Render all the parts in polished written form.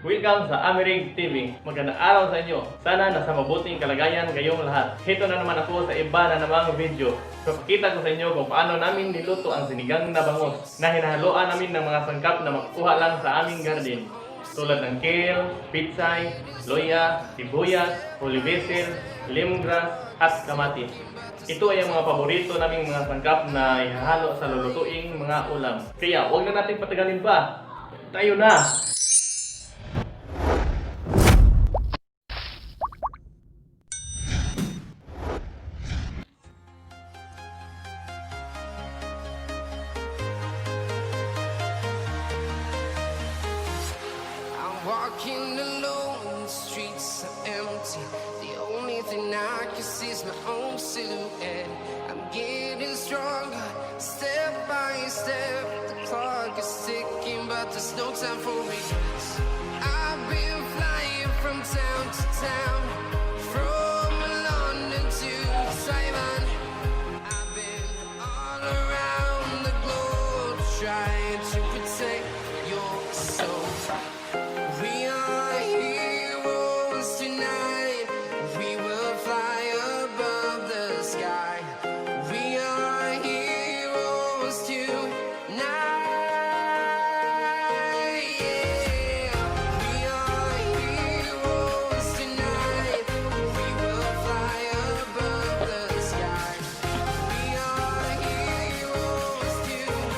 Welcome sa Amerig TV. Magandang araw sa inyo. Sana nasa mabuting kalagayan kayong lahat. Hito na naman ako sa iba na namang video. Papakita ko sa inyo kung paano namin niluto ang sinigang na bangus na hinahaluan namin ng mga sangkap na makukuha lang sa aming garden. Tulad ng kale, pitsay, loya, sibuyas, holy basil, lemongrass, at kamatis. Ito ay ang mga paborito naming mga sangkap na ihahalo sa lulutuing mga ulam. Kaya huwag na natin patagalin pa. Tayo na! Walking alone, the streets are empty. The only thing I can see is my own silhouette. I'm getting stronger, step by step. The clock is ticking, but there's no time for regrets. I've been flying from town to town, from London to Taiwan. I've been all around the globe, trying to protect your soul. We are heroes tonight. We will fly above the sky. We are heroes tonight. Yeah. We are heroes tonight. We will fly above the sky. We are heroes tonight.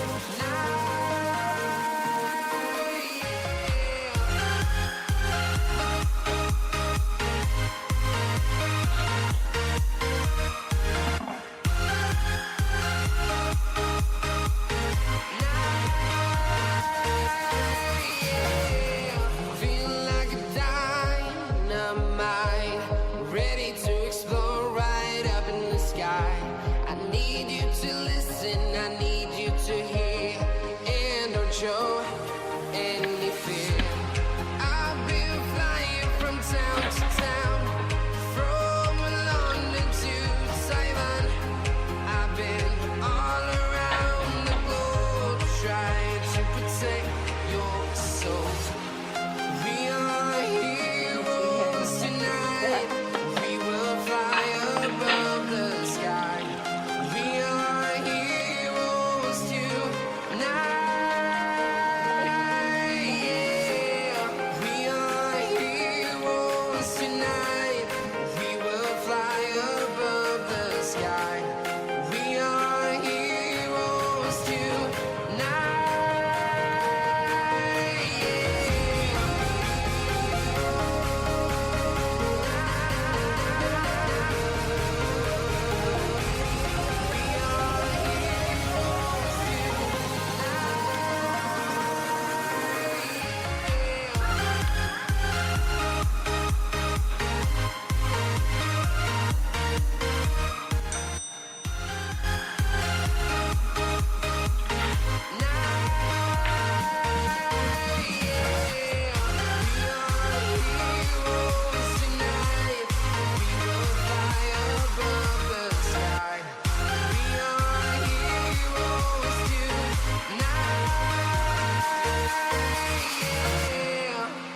Feel like a dynamite, ready to explode right up in the sky. I need you to listen, I need you to hear, and don't show any fear. I've been flying from town to town, from London to Taiwan. I've been all around the globe, trying to protect your soul. We are heroes tonight. We will fly above the sky. We are heroes tonight. Yeah. We are heroes tonight. We will fly above the sky. We are heroes tonight.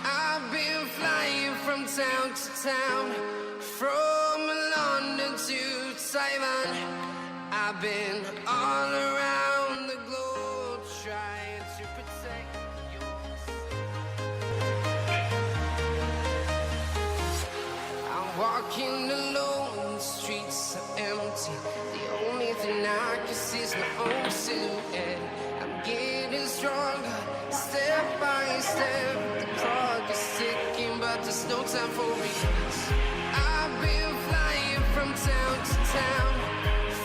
I've been flying from town to town, from London to Taiwan. I've been all around the globe, trying to protect yours. I'm walking alone, the streets are empty. The only thing I can see is my own silhouette. I'm getting stronger, step by step. The clock is ticking, but there's no time for regrets. I've been flying from town to town,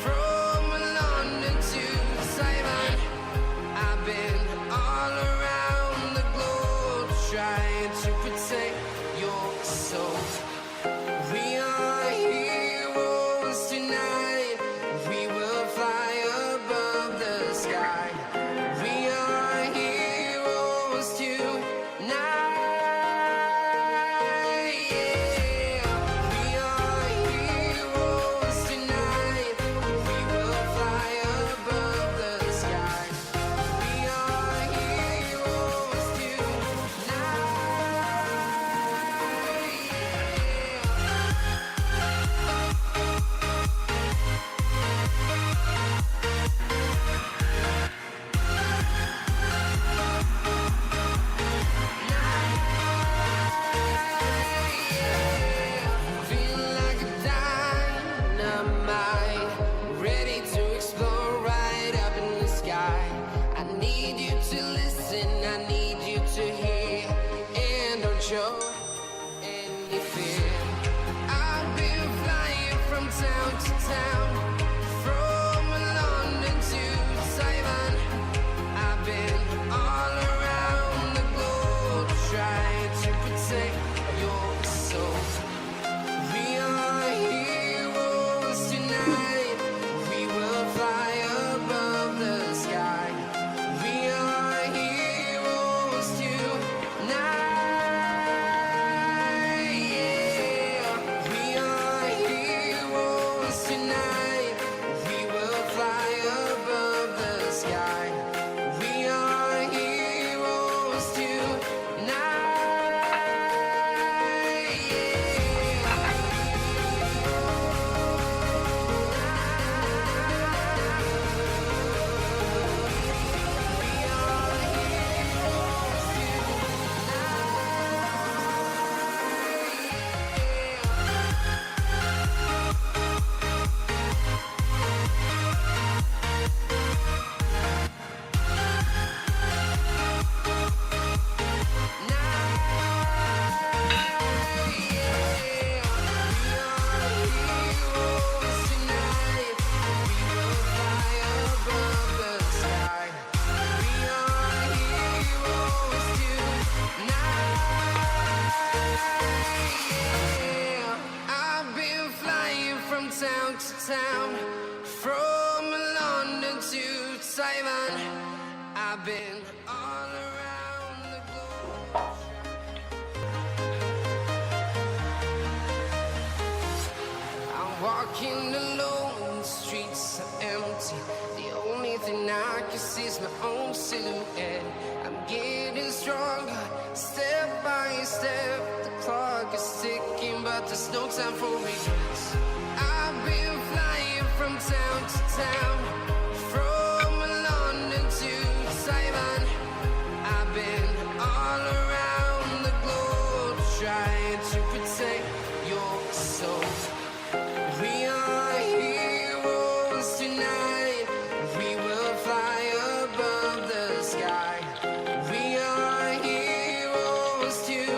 from London to Taiwan. I've been all around the globe, trying to protect your soul. We are heroes tonight. We will fly above the sky. We are heroes tonight. Yeah. We are heroes tonight. We will fly above the sky. We are heroes tonight. show any fear. I've been flying from town to town, from London to Taiwan. I've been all around the globe trying to protect your soul. We are heroes tonight. We will fly above the sky. We are heroes tonight. Yeah. We are heroes tonight. We will fly above the sky. We are heroes tonight. I've been flying from town to town, from London to Taiwan. I've been all around the globe. I'm walking alone, the streets are empty. The only thing I can see is my own silhouette. I'm getting stronger, step by step. The clock is ticking, but there's no time for regrets. I've been flying from town to town, from London to Taiwan. I've been all around the globe trying to protect your soul. We are heroes tonight. We will fly above the sky. We are heroes tonight.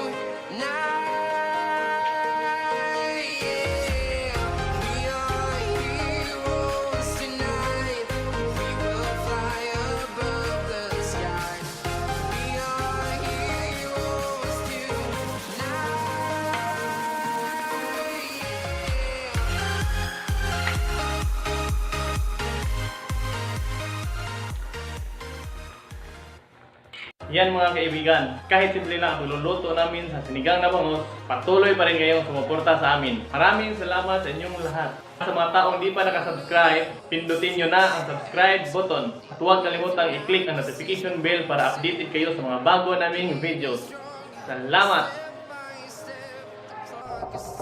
Yeah. We are heroes tonight. We will fly above the sky. We are heroes tonight. Yan mga kaibigan, kahit simple lang ang pagluluto namin sa sinigang na bangus, patuloy pa rin kayong sumuporta sa amin. Maraming salamat sa inyong lahat. Sa mga taong di pa nakasubscribe, pindutin nyo na ang subscribe button. At huwag kalimutang i-click ang notification bell para updated kayo sa mga bago naming videos. Salamat! Step by step, the clock is